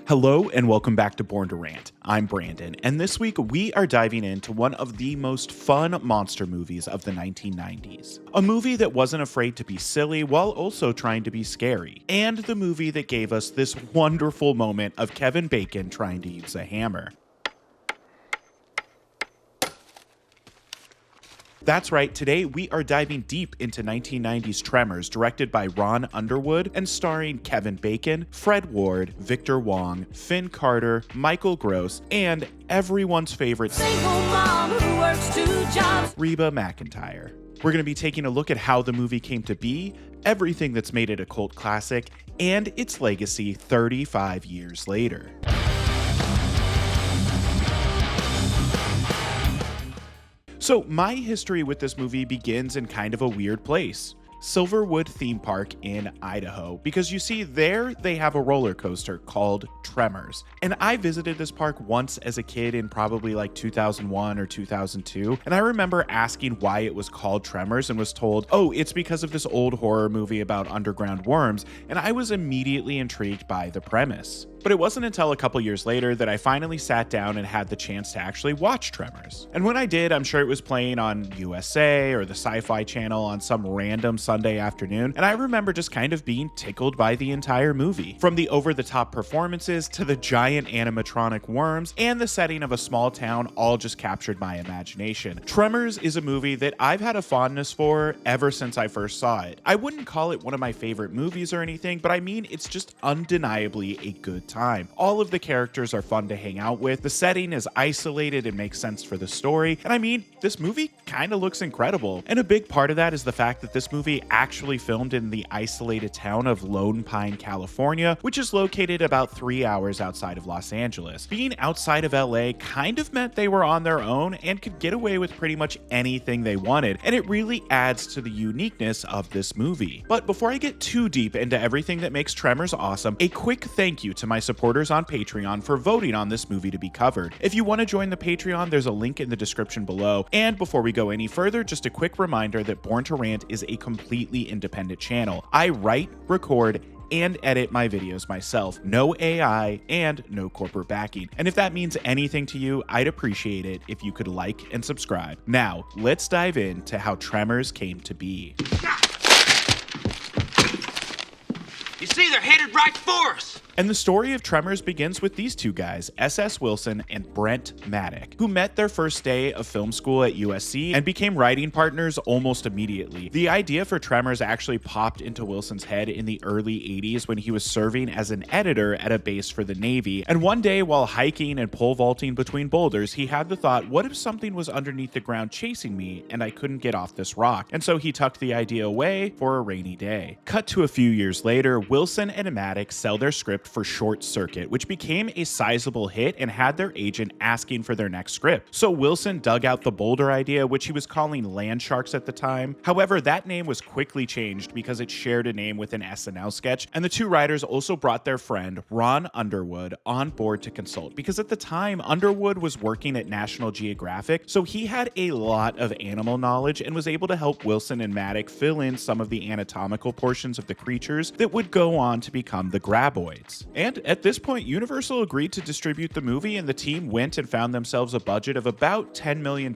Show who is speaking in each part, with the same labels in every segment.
Speaker 1: Hello and welcome back to Born to Rant. I'm Brandon, and this week we are diving into one of the most fun monster movies of the 1990s. A movie that wasn't afraid to be silly while also trying to be scary, and the movie that gave us this wonderful moment of Kevin Bacon trying to use a hammer. That's right, today we are diving deep into 1990's Tremors, directed by Ron Underwood and starring Kevin Bacon, Fred Ward, Victor Wong, Finn Carter, Michael Gross, and everyone's favorite single mom who works 2 jobs, Reba McEntire. We're going to be taking a look at how the movie came to be, everything that's made it a cult classic, and its legacy 35 years later. So my history with this movie begins in kind of a weird place. Silverwood Theme Park in Idaho, because you see there they have a roller coaster called Tremors. And I visited this park once as a kid in probably like 2001 or 2002. And I remember asking why it was called Tremors and was told, oh, it's because of this old horror movie about underground worms. And I was immediately intrigued by the premise. But it wasn't until a couple years later that I finally sat down and had the chance to actually watch Tremors. And when I did, I'm sure it was playing on USA or the Sci-Fi Channel on some random Sunday afternoon, and I remember just kind of being tickled by the entire movie. From the over-the-top performances to the giant animatronic worms and the setting of a small town all just captured my imagination. Tremors is a movie that I've had a fondness for ever since I first saw it. I wouldn't call it one of my favorite movies or anything, but I mean it's just undeniably a good time. All of the characters are fun to hang out with, the setting is isolated and makes sense for the story, and I mean, this movie kind of looks incredible. And a big part of that is the fact that this movie actually filmed in the isolated town of Lone Pine, California, which is located about 3 hours outside of Los Angeles. Being outside of LA kind of meant they were on their own and could get away with pretty much anything they wanted, and it really adds to the uniqueness of this movie. But before I get too deep into everything that makes Tremors awesome, a quick thank you to my supporters on Patreon for voting on this movie to be covered. If you want to join the Patreon, there's a link in the description below. And before we go any further, just a quick reminder that Born to Rant is a completely independent channel. I write, record, and edit my videos myself. No AI and no corporate backing. And if that means anything to you, I'd appreciate it if you could like and subscribe. Now, let's dive into how Tremors came to be.
Speaker 2: You see, they're headed right for us.
Speaker 1: And the story of Tremors begins with these two guys, S.S. Wilson and Brent Maddock, who met their first day of film school at USC and became writing partners almost immediately. The idea for Tremors actually popped into Wilson's head in the early 80s when he was serving as an editor at a base for the Navy. And one day while hiking and pole vaulting between boulders, he had the thought, what if something was underneath the ground chasing me and I couldn't get off this rock? And so he tucked the idea away for a rainy day. Cut to a few years later, Wilson and Maddock sell their script for Short Circuit, which became a sizable hit and had their agent asking for their next script. So Wilson dug out the Boulder idea, which he was calling Land Sharks at the time. However, that name was quickly changed because it shared a name with an SNL sketch, and the two writers also brought their friend Ron Underwood on board to consult, because at the time Underwood was working at National Geographic, so he had a lot of animal knowledge and was able to help Wilson and Maddock fill in some of the anatomical portions of the creatures that would go on to become the graboids. And at this point, Universal agreed to distribute the movie, and the team went and found themselves a budget of about $10 million,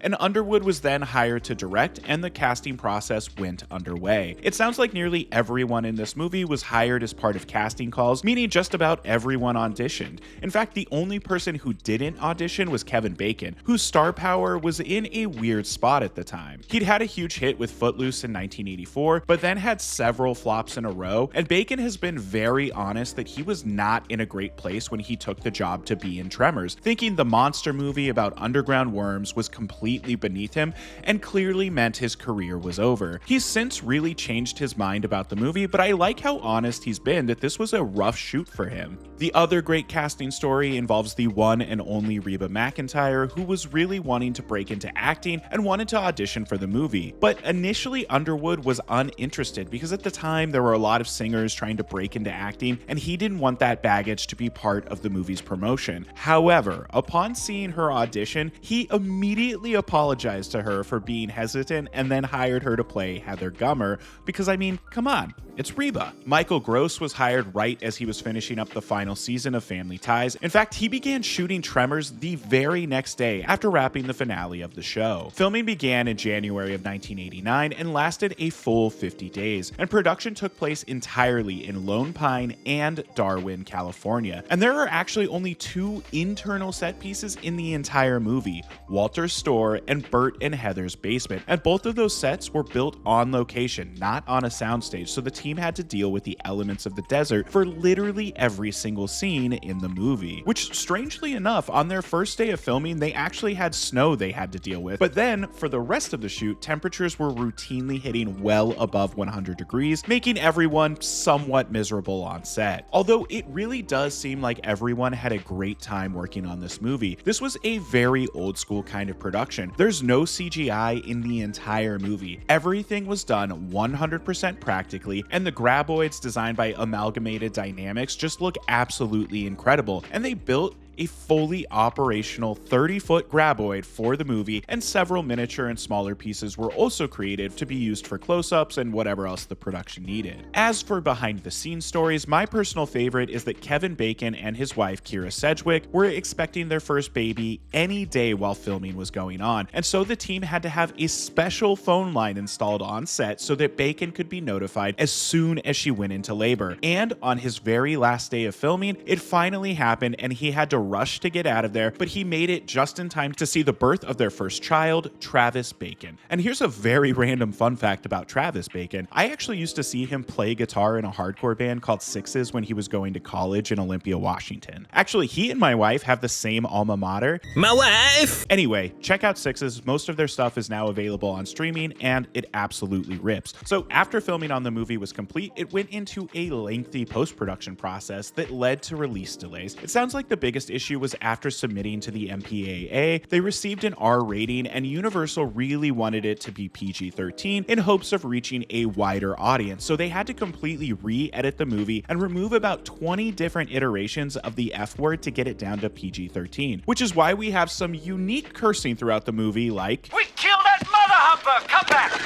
Speaker 1: and Underwood was then hired to direct, and the casting process went underway. It sounds like nearly everyone in this movie was hired as part of casting calls, meaning just about everyone auditioned. In fact, the only person who didn't audition was Kevin Bacon, whose star power was in a weird spot at the time. He'd had a huge hit with Footloose in 1984, but then had several flops in a row, and Bacon has been very honest that he was not in a great place when he took the job to be in Tremors, thinking the monster movie about underground worms was completely beneath him and clearly meant his career was over. He's since really changed his mind about the movie, but I like how honest he's been that this was a rough shoot for him. The other great casting story involves the one and only Reba McEntire, who was really wanting to break into acting and wanted to audition for the movie. But initially Underwood was uninterested because at the time there were a lot of singers trying to break into acting, and he didn't want that baggage to be part of the movie's promotion. However, upon seeing her audition, he immediately apologized to her for being hesitant and then hired her to play Heather Gummer, because I mean, come on, It's Reba. Michael Gross was hired right as he was finishing up the final season of Family Ties. In fact, he began shooting Tremors the very next day after wrapping the finale of the show. Filming began in January of 1989 and lasted a full 50 days, and production took place entirely in Lone Pine and Darwin, California. And there are actually only 2 internal set pieces in the entire movie: Walter's store and Bert and Heather's basement. And both of those sets were built on location, not on a soundstage, so the team had to deal with the elements of the desert for literally every single scene in the movie. Which, strangely enough, on their first day of filming, they actually had snow they had to deal with. But then, for the rest of the shoot, temperatures were routinely hitting well above 100 degrees, making everyone somewhat miserable on set. Although it really does seem like everyone had a great time working on this movie. This was a very old school kind of production. There's no CGI in the entire movie. Everything was done 100% practically, and the graboids designed by Amalgamated Dynamics just look absolutely incredible, and they built a fully operational 30-foot graboid for the movie, and several miniature and smaller pieces were also created to be used for close-ups and whatever else the production needed. As for behind-the-scenes stories, my personal favorite is that Kevin Bacon and his wife Kira Sedgwick were expecting their first baby any day while filming was going on, and so the team had to have a special phone line installed on set so that Bacon could be notified as soon as she went into labor. And on his very last day of filming, it finally happened, and he had to rush to get out of there, but he made it just in time to see the birth of their first child, Travis Bacon. And here's a very random fun fact about Travis Bacon. I actually used to see him play guitar in a hardcore band called Sixes when he was going to college in Olympia, Washington. Actually, he and my wife have the same alma mater.
Speaker 3: My wife!
Speaker 1: Anyway, check out Sixes. Most of their stuff is now available on streaming, and it absolutely rips. So after filming on the movie was complete, it went into a lengthy post-production process that led to release delays. It sounds like the biggest issue was after submitting to the MPAA, they received an R rating, and Universal really wanted it to be PG-13 in hopes of reaching a wider audience, so they had to completely re-edit the movie and remove about 20 different iterations of the F word to get it down to PG-13, which is why we have some unique cursing throughout the movie, like,
Speaker 2: We killed that mother humper! Come back!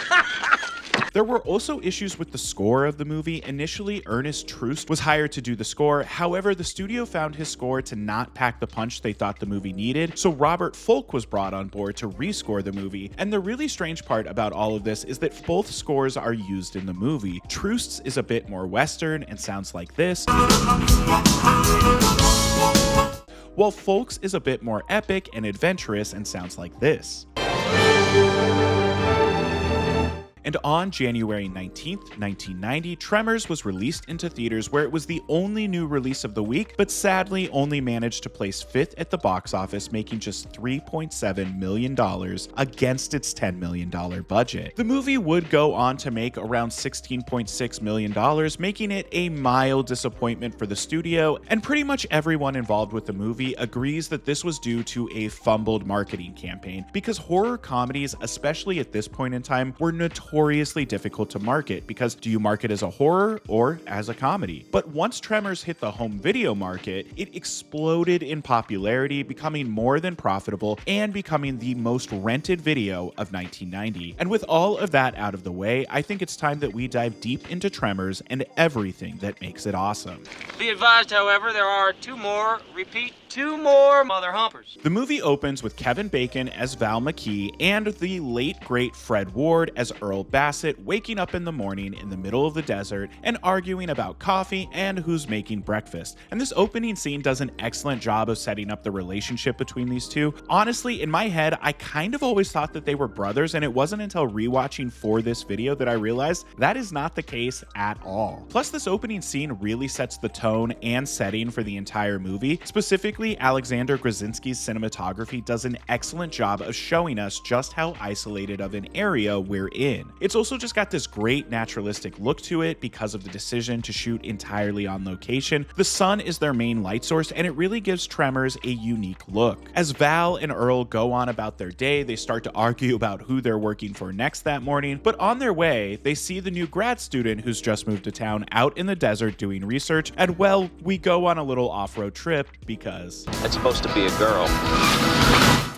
Speaker 1: There were also issues with the score of the movie. Initially, Ernest Troost was hired to do the score. However, the studio found his score to not pack the punch they thought the movie needed, so Robert Folk was brought on board to rescore the movie. And the really strange part about all of this is that both scores are used in the movie. Troost's is a bit more Western and sounds like this, while Folk's is a bit more epic and adventurous and sounds like this. And on January 19th, 1990, Tremors was released into theaters, where it was the only new release of the week, but sadly only managed to place 5th at the box office, making just $3.7 million against its $10 million budget. The movie would go on to make around $16.6 million, making it a mild disappointment for the studio, and pretty much everyone involved with the movie agrees that this was due to a fumbled marketing campaign, because horror comedies, especially at this point in time, were notoriously difficult to market, because do you market as a horror or as a comedy? But once Tremors hit the home video market, it exploded in popularity, becoming more than profitable and becoming the most rented video of 1990. And with all of that out of the way, I think it's time that we dive deep into Tremors and everything that makes it awesome.
Speaker 2: Be advised, however, there are two more mother humpers.
Speaker 1: The movie opens with Kevin Bacon as Val McKee and the late great Fred Ward as Earl Bassett waking up in the morning in the middle of the desert and arguing about coffee and who's making breakfast. And this opening scene does an excellent job of setting up the relationship between these two. Honestly, in my head, I kind of always thought that they were brothers, and it wasn't until rewatching for this video that I realized that is not the case at all. Plus, this opening scene really sets the tone and setting for the entire movie. Specifically, Alexander Krasinski's cinematography does an excellent job of showing us just how isolated of an area we're in. It's also just got this great naturalistic look to it because of the decision to shoot entirely on location. The sun is their main light source, and it really gives Tremors a unique look. As Val and Earl go on about their day, they start to argue about who they're working for next that morning, but on their way, they see the new grad student who's just moved to town out in the desert doing research, and well, we go on a little off-road trip because
Speaker 4: That's supposed to be a girl.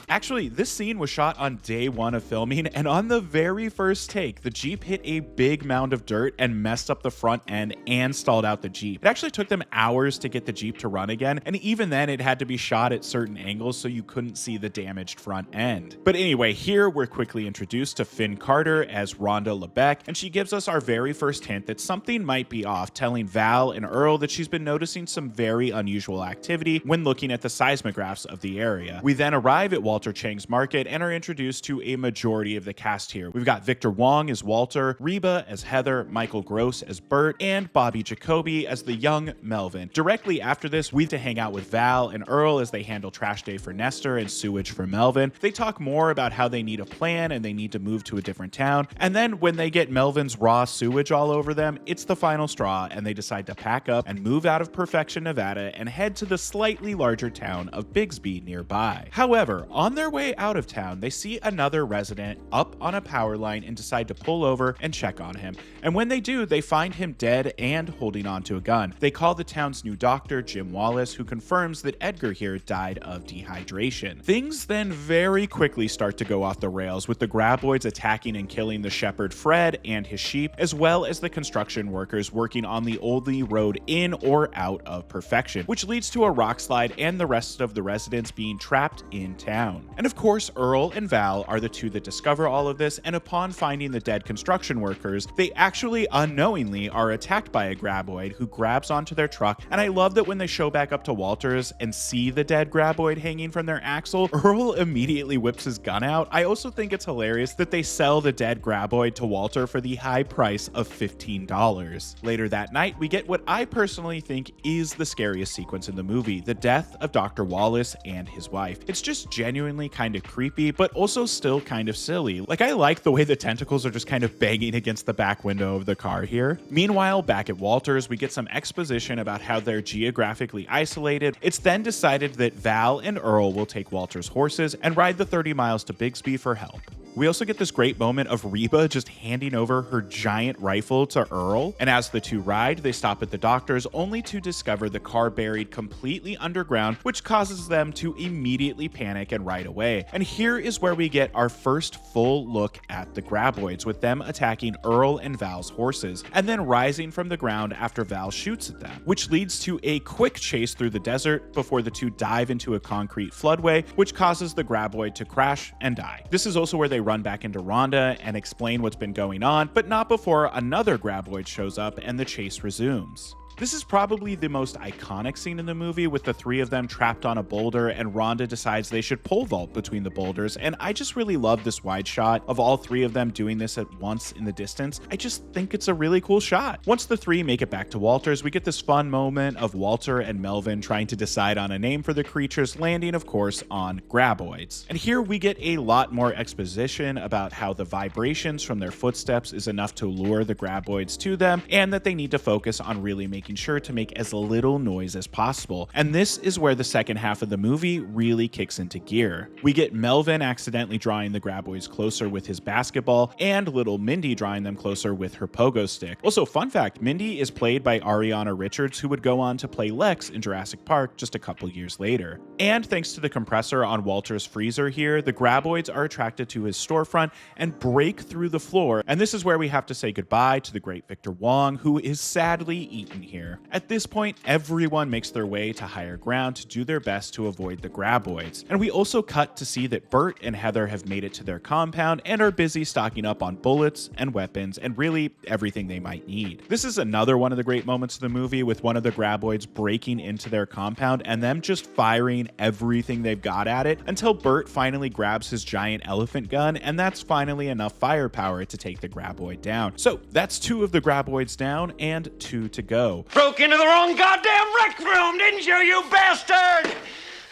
Speaker 1: Actually, this scene was shot on day 1 of filming, and on the very first take, the Jeep hit a big mound of dirt and messed up the front end and stalled out the Jeep. It actually took them hours to get the Jeep to run again, and even then it had to be shot at certain angles so you couldn't see the damaged front end. But anyway, here we're quickly introduced to Finn Carter as Rhonda LeBeck, and she gives us our very first hint that something might be off, telling Val and Earl that she's been noticing some very unusual activity when looking at the seismographs of the area. We then arrive at Walter Chang's market and are introduced to a majority of the cast here. We've got Victor Wong as Walter, Reba as Heather, Michael Gross as Bert, and Bobby Jacoby as the young Melvin. Directly after this, we have to hang out with Val and Earl as they handle trash day for Nestor and sewage for Melvin. They talk more about how they need a plan and they need to move to a different town. And then when they get Melvin's raw sewage all over them, it's the final straw and they decide to pack up and move out of Perfection, Nevada and head to the slightly larger town of Bigsby nearby. However, on their way out of town, they see another resident up on a power line and decide to pull over and check on him. And when they do, they find him dead and holding onto a gun. They call the town's new doctor, Jim Wallace, who confirms that Edgar here died of dehydration. Things then very quickly start to go off the rails, with the graboids attacking and killing the shepherd Fred and his sheep, as well as the construction workers working on the only road in or out of Perfection, which leads to a rock slide and the rest of the residents being trapped in town. And of course, Earl and Val are the two that discover all of this, and upon finding the dead construction workers, they actually unknowingly are attacked by a graboid who grabs onto their truck. And I love that when they show back up to Walters and see the dead graboid hanging from their axle, Earl immediately whips his gun out. I also think it's hilarious that they sell the dead graboid to Walter for the high price of $15. Later that night, we get what I personally think is the scariest sequence in the movie, the death of Dr. Wallace and his wife. It's just genuinely kind of creepy, but also still kind of silly. Like, I like the way the tentacles are just kind of banging against the back window of the car here. Meanwhile, back at Walters, we get some exposition about how they're geographically isolated. It's then decided that Val and Earl will take Walter's horses and ride the 30 miles to Bigsby for help. We also get this great moment of Reba just handing over her giant rifle to Earl, and as the two ride, they stop at the doctor's only to discover the car buried completely underground, which causes them to immediately panic and ride away. And here is where we get our first full look at the graboids, with them attacking Earl and Val's horses, and then rising from the ground after Val shoots at them, which leads to a quick chase through the desert before the two dive into a concrete floodway, which causes the graboid to crash and die. This is also where they run back into Rhonda and explain what's been going on, but not before another graboid shows up and the chase resumes. This is probably the most iconic scene in the movie, with the three of them trapped on a boulder and Rhonda decides they should pole vault between the boulders, and I just really love this wide shot of all three of them doing this at once in the distance. I just think it's a really cool shot. Once the three make it back to Walters, we get this fun moment of Walter and Melvin trying to decide on a name for the creatures, landing of course on graboids. And here we get a lot more exposition about how the vibrations from their footsteps is enough to lure the graboids to them, and that they need to focus on really making sure to make as little noise as possible. And this is where the second half of the movie really kicks into gear. We get Melvin accidentally drawing the graboids closer with his basketball, and little Mindy drawing them closer with her pogo stick. Also, fun fact, Mindy is played by Ariana Richards, who would go on to play Lex in Jurassic Park just a couple years later. And thanks to the compressor on Walter's freezer here, the graboids are attracted to his storefront and break through the floor. And this is where we have to say goodbye to the great Victor Wong, who is sadly eaten here. At this point, everyone makes their way to higher ground to do their best to avoid the graboids. And we also cut to see that Bert and Heather have made it to their compound and are busy stocking up on bullets and weapons and really everything they might need. This is another one of the great moments of the movie, with one of the graboids breaking into their compound and them just firing everything they've got at it until Bert finally grabs his giant elephant gun, and that's finally enough firepower to take the graboid down. So that's 2 of the graboids down and 2 to go.
Speaker 2: Broke into the wrong goddamn rec room, didn't you, you bastard?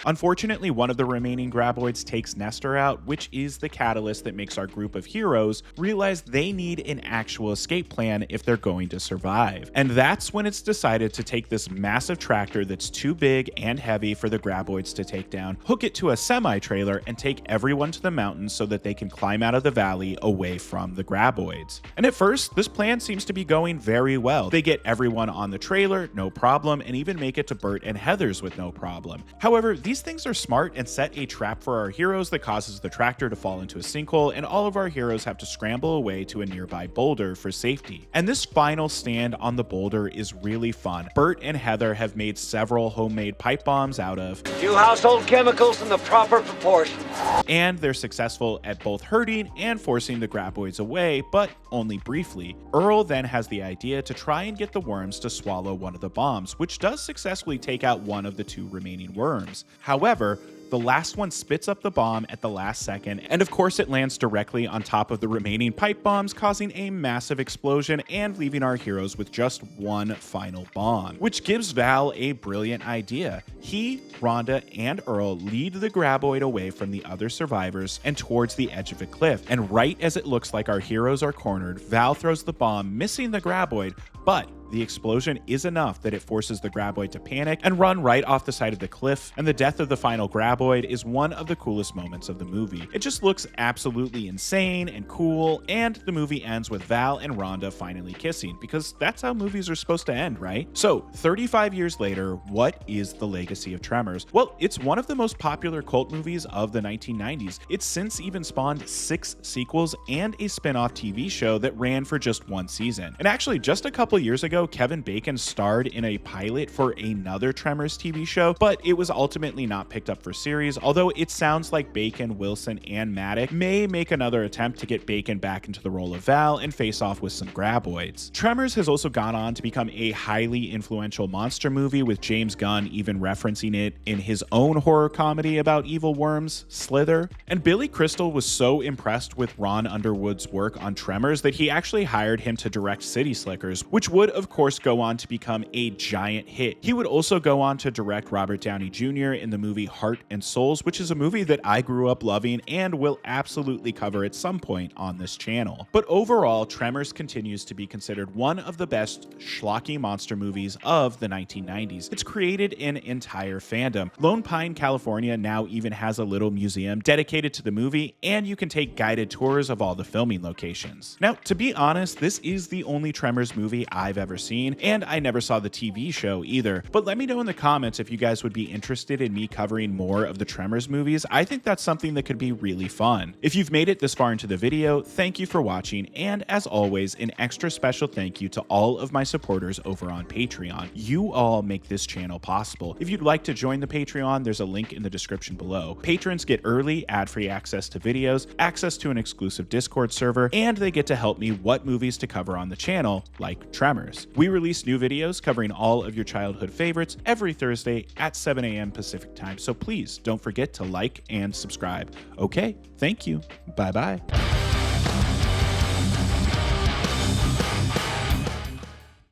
Speaker 1: Unfortunately, one of the remaining graboids takes Nestor out, which is the catalyst that makes our group of heroes realize they need an actual escape plan if they're going to survive. And that's when it's decided to take this massive tractor that's too big and heavy for the graboids to take down, hook it to a semi-trailer, and take everyone to the mountains so that they can climb out of the valley away from the graboids. And at first, this plan seems to be going very well. They get everyone on the trailer, no problem, and even make it to Bert and Heather's with no problem. However, these These things are smart and set a trap for our heroes that causes the tractor to fall into a sinkhole, and all of our heroes have to scramble away to a nearby boulder for safety. And this final stand on the boulder is really fun. Bert and Heather have made several homemade pipe bombs out of
Speaker 2: Few household chemicals in the proper proportion.
Speaker 1: and they're successful at both hurting and forcing the graboids away, but only briefly. Earl then has the idea to try and get the worms to swallow one of the bombs, which does successfully take out one of the 2 remaining worms. However, the last one spits up the bomb at the last second, and of course it lands directly on top of the remaining pipe bombs, causing a massive explosion and leaving our heroes with just one final bomb, which gives Val a brilliant idea. He, Rhonda, and Earl lead the graboid away from the other survivors and towards the edge of a cliff, and right as it looks like our heroes are cornered, Val throws the bomb, missing the graboid, but the explosion is enough that it forces the graboid to panic and run right off the side of the cliff, and the death of the final graboid is one of the coolest moments of the movie. It just looks absolutely insane and cool, and the movie ends with Val and Rhonda finally kissing, because that's how movies are supposed to end, right? So, 35 years later, what is the legacy of Tremors? Well, it's one of the most popular cult movies of the 1990s. It's since even spawned 6 sequels and a spin-off TV show that ran for just 1 season. And actually, just a couple years ago, Kevin Bacon starred in a pilot for another Tremors TV show, but it was ultimately not picked up for series, although it sounds like Bacon, Wilson, and Maddox may make another attempt to get Bacon back into the role of Val and face off with some graboids. Tremors has also gone on to become a highly influential monster movie, with James Gunn even referencing it in his own horror comedy about evil worms, Slither. And Billy Crystal was so impressed with Ron Underwood's work on Tremors that he actually hired him to direct City Slickers, which would of course go on to become a giant hit. He would also go on to direct Robert Downey Jr. in the movie Heart and Souls, which is a movie that I grew up loving and will absolutely cover at some point on this channel. But overall, Tremors continues to be considered one of the best schlocky monster movies of the 1990s. It's created an entire fandom. Lone Pine, California now even has a little museum dedicated to the movie, and you can take guided tours of all the filming locations. Now, to be honest, this is the only Tremors movie I've ever seen, and I never saw the TV show either. But let me know in the comments if you guys would be interested in me covering more of the Tremors movies. I think that's something that could be really fun. If you've made it this far into the video, thank you for watching, and as always, an extra special thank you to all of my supporters over on Patreon. You all make this channel possible. If you'd like to join the Patreon, there's a link in the description below. Patrons get early, ad-free access to videos, access to an exclusive Discord server, and they get to help me what movies to cover on the channel, like Tremors. We release new videos covering all of your childhood favorites every Thursday at 7 a.m. Pacific time, so please don't forget to like and subscribe. Okay, thank you. Bye-bye.